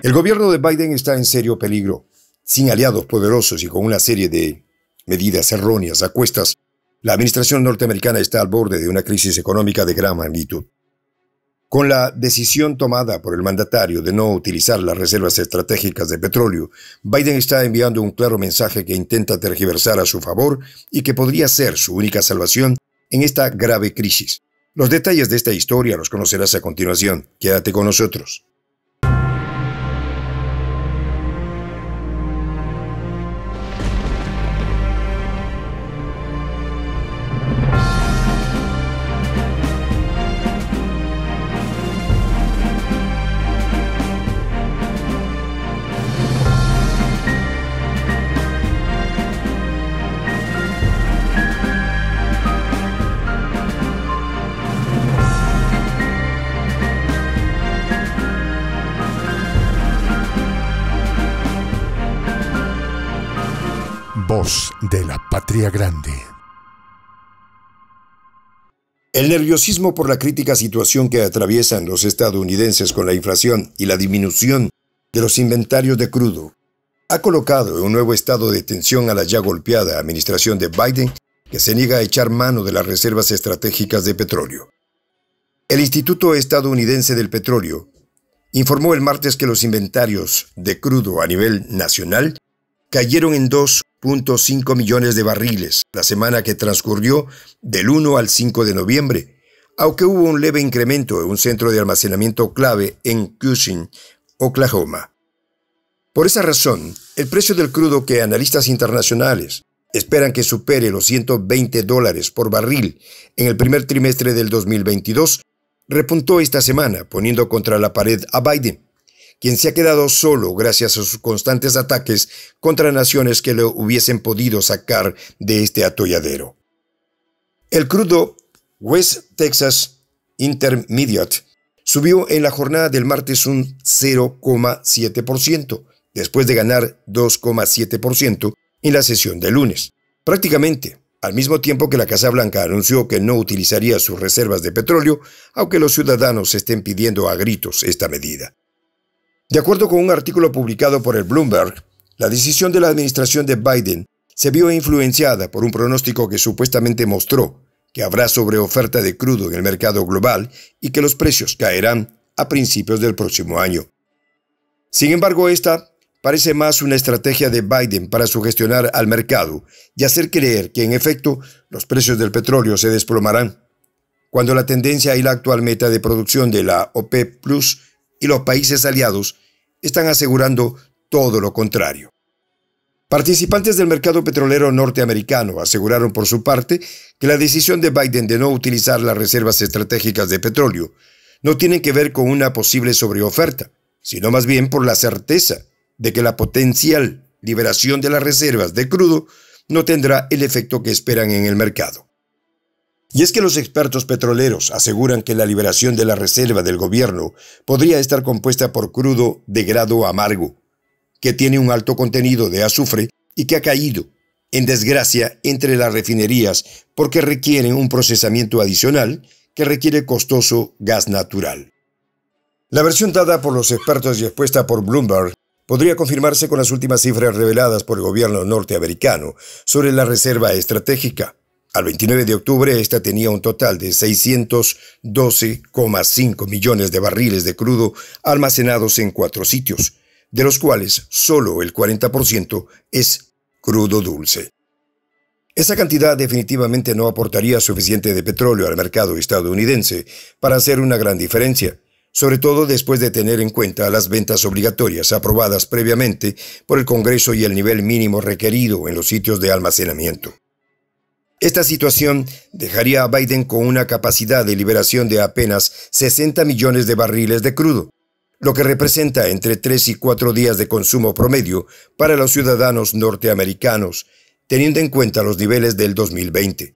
El gobierno de Biden está en serio peligro. Sin aliados poderosos y con una serie de medidas erróneas a cuestas, la administración norteamericana está al borde de una crisis económica de gran magnitud. Con la decisión tomada por el mandatario de no utilizar las reservas estratégicas de petróleo, Biden está enviando un claro mensaje que intenta tergiversar a su favor y que podría ser su única salvación en esta grave crisis. Los detalles de esta historia los conocerás a continuación. Quédate con nosotros. Voz de la Patria Grande. El nerviosismo por la crítica situación que atraviesan los estadounidenses con la inflación y la disminución de los inventarios de crudo ha colocado en un nuevo estado de tensión a la ya golpeada administración de Biden, que se niega a echar mano de las reservas estratégicas de petróleo. El Instituto Estadounidense del Petróleo informó el martes que los inventarios de crudo a nivel nacional cayeron en 2.5 millones de barriles la semana que transcurrió del 1 al 5 de noviembre, aunque hubo un leve incremento en un centro de almacenamiento clave en Cushing, Oklahoma. Por esa razón, el precio del crudo, que analistas internacionales esperan que supere los $120 por barril en el primer trimestre del 2022, repuntó esta semana, poniendo contra la pared a Biden, quien se ha quedado solo gracias a sus constantes ataques contra naciones que lo hubiesen podido sacar de este atolladero. El crudo West Texas Intermediate subió en la jornada del martes un 0,7%, después de ganar 2,7% en la sesión de lunes, prácticamente al mismo tiempo que la Casa Blanca anunció que no utilizaría sus reservas de petróleo, aunque los ciudadanos estén pidiendo a gritos esta medida. De acuerdo con un artículo publicado por el Bloomberg, la decisión de la administración de Biden se vio influenciada por un pronóstico que supuestamente mostró que habrá sobreoferta de crudo en el mercado global y que los precios caerán a principios del próximo año. Sin embargo, esta parece más una estrategia de Biden para sugestionar al mercado y hacer creer que, en efecto, los precios del petróleo se desplomarán, cuando la tendencia y la actual meta de producción de la OPEP Plus y los países aliados están asegurando todo lo contrario. Participantes del mercado petrolero norteamericano aseguraron por su parte que la decisión de Biden de no utilizar las reservas estratégicas de petróleo no tiene que ver con una posible sobreoferta, sino más bien por la certeza de que la potencial liberación de las reservas de crudo no tendrá el efecto que esperan en el mercado. Y es que los expertos petroleros aseguran que la liberación de la reserva del gobierno podría estar compuesta por crudo de grado amargo, que tiene un alto contenido de azufre y que ha caído en desgracia entre las refinerías porque requieren un procesamiento adicional que requiere costoso gas natural. La versión dada por los expertos y expuesta por Bloomberg podría confirmarse con las últimas cifras reveladas por el gobierno norteamericano sobre la reserva estratégica. Al 29 de octubre, esta tenía un total de 612,5 millones de barriles de crudo almacenados en 4 sitios, de los cuales solo el 40% es crudo dulce. Esa cantidad definitivamente no aportaría suficiente de petróleo al mercado estadounidense para hacer una gran diferencia, sobre todo después de tener en cuenta las ventas obligatorias aprobadas previamente por el Congreso y el nivel mínimo requerido en los sitios de almacenamiento. Esta situación dejaría a Biden con una capacidad de liberación de apenas 60 millones de barriles de crudo, lo que representa entre 3 y 4 días de consumo promedio para los ciudadanos norteamericanos, teniendo en cuenta los niveles del 2020.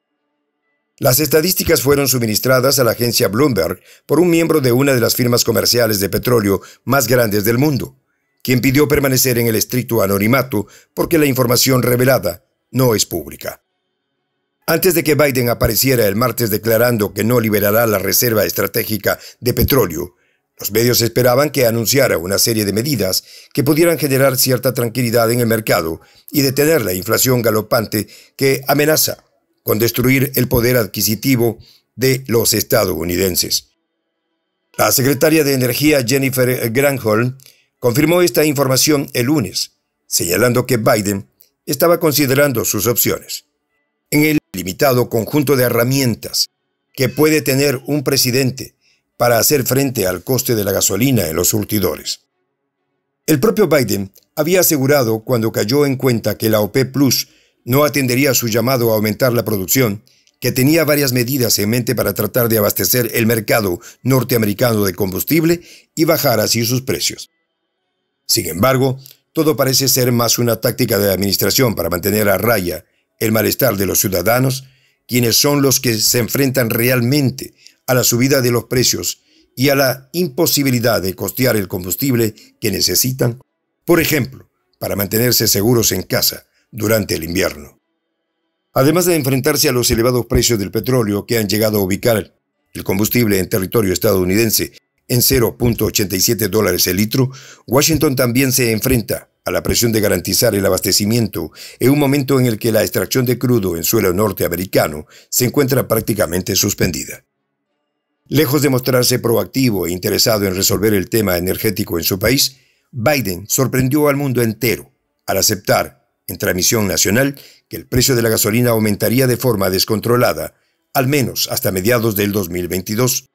Las estadísticas fueron suministradas a la agencia Bloomberg por un miembro de una de las firmas comerciales de petróleo más grandes del mundo, quien pidió permanecer en el estricto anonimato porque la información revelada no es pública. Antes de que Biden apareciera el martes declarando que no liberará la reserva estratégica de petróleo, Los medios esperaban que anunciara una serie de medidas que pudieran generar cierta tranquilidad en el mercado y detener la inflación galopante que amenaza con destruir el poder adquisitivo de los estadounidenses. La secretaria de Energía Jennifer Granholm confirmó esta información el lunes, señalando que Biden estaba considerando sus opciones. En el limitado conjunto de herramientas que puede tener un presidente para hacer frente al coste de la gasolina en los surtidores. El propio Biden había asegurado cuando cayó en cuenta que la OPEP Plus no atendería su llamado a aumentar la producción, que tenía varias medidas en mente para tratar de abastecer el mercado norteamericano de combustible y bajar así sus precios. Sin embargo, todo parece ser más una táctica de administración para mantener a raya el malestar de los ciudadanos, quienes son los que se enfrentan realmente a la subida de los precios y a la imposibilidad de costear el combustible que necesitan, por ejemplo, para mantenerse seguros en casa durante el invierno. Además de enfrentarse a los elevados precios del petróleo que han llegado a ubicar el combustible en territorio estadounidense en $0.87 el litro, Washington también se enfrenta a la presión de garantizar el abastecimiento en un momento en el que la extracción de crudo en suelo norteamericano se encuentra prácticamente suspendida. Lejos de mostrarse proactivo e interesado en resolver el tema energético en su país, Biden sorprendió al mundo entero al aceptar, en transmisión nacional, que el precio de la gasolina aumentaría de forma descontrolada, al menos hasta mediados del 2022.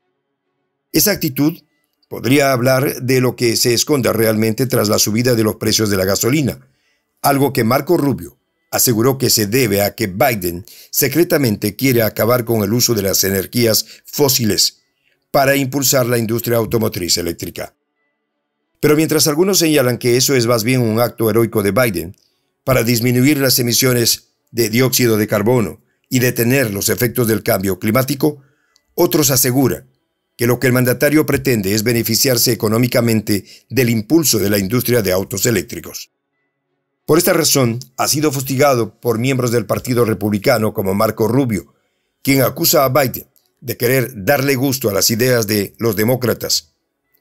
Esa actitud podría hablar de lo que se esconda realmente tras la subida de los precios de la gasolina, algo que Marco Rubio aseguró que se debe a que Biden secretamente quiere acabar con el uso de las energías fósiles para impulsar la industria automotriz eléctrica. Pero mientras algunos señalan que eso es más bien un acto heroico de Biden para disminuir las emisiones de dióxido de carbono y detener los efectos del cambio climático, otros aseguran que lo que el mandatario pretende es beneficiarse económicamente del impulso de la industria de autos eléctricos. Por esta razón, ha sido fustigado por miembros del Partido Republicano como Marco Rubio, quien acusa a Biden de querer darle gusto a las ideas de los demócratas,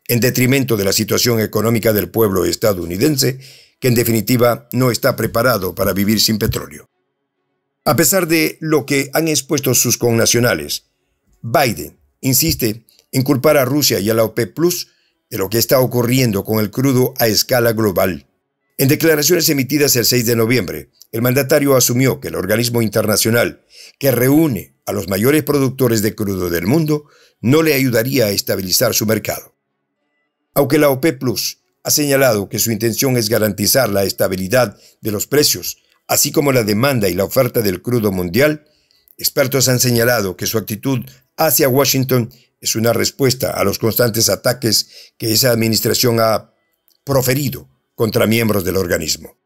en detrimento de la situación económica del pueblo estadounidense, que en definitiva no está preparado para vivir sin petróleo. A pesar de lo que han expuesto sus connacionales, Biden insiste en culpar a Rusia y a la OPEP Plus de lo que está ocurriendo con el crudo a escala global. En declaraciones emitidas el 6 de noviembre, el mandatario asumió que el organismo internacional que reúne a los mayores productores de crudo del mundo no le ayudaría a estabilizar su mercado. Aunque la OPEP Plus ha señalado que su intención es garantizar la estabilidad de los precios, así como la demanda y la oferta del crudo mundial, expertos han señalado que su actitud hacia Washington es una respuesta a los constantes ataques que esa administración ha proferido contra miembros del organismo.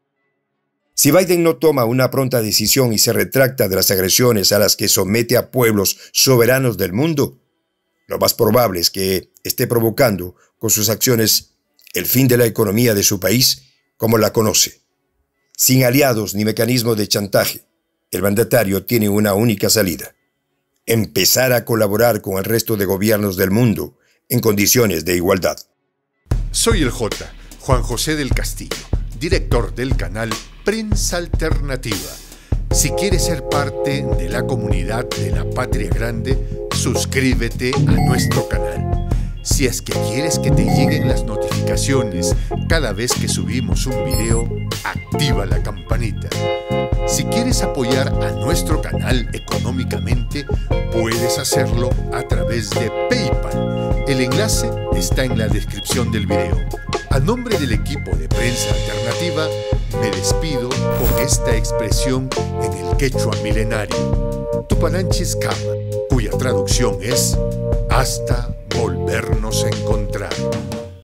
Si Biden no toma una pronta decisión y se retracta de las agresiones a las que somete a pueblos soberanos del mundo, lo más probable es que esté provocando con sus acciones el fin de la economía de su país como la conoce. Sin aliados ni mecanismos de chantaje, el mandatario tiene una única salida: empezar a colaborar con el resto de gobiernos del mundo en condiciones de igualdad. Soy el J, Juan José del Castillo, director del canal Prensa Alternativa. Si quieres ser parte de la comunidad de la Patria Grande, suscríbete a nuestro canal. Si es que quieres que te lleguen las notificaciones cada vez que subimos un video, activa la campanita. Si quieres apoyar a nuestro canal económicamente, puedes hacerlo a través de PayPal. El enlace está en la descripción del video. A nombre del equipo de Prensa Alternativa, me despido con esta expresión en el quechua milenario, Tupananchis Kama, cuya traducción es hasta volvernos a encontrar.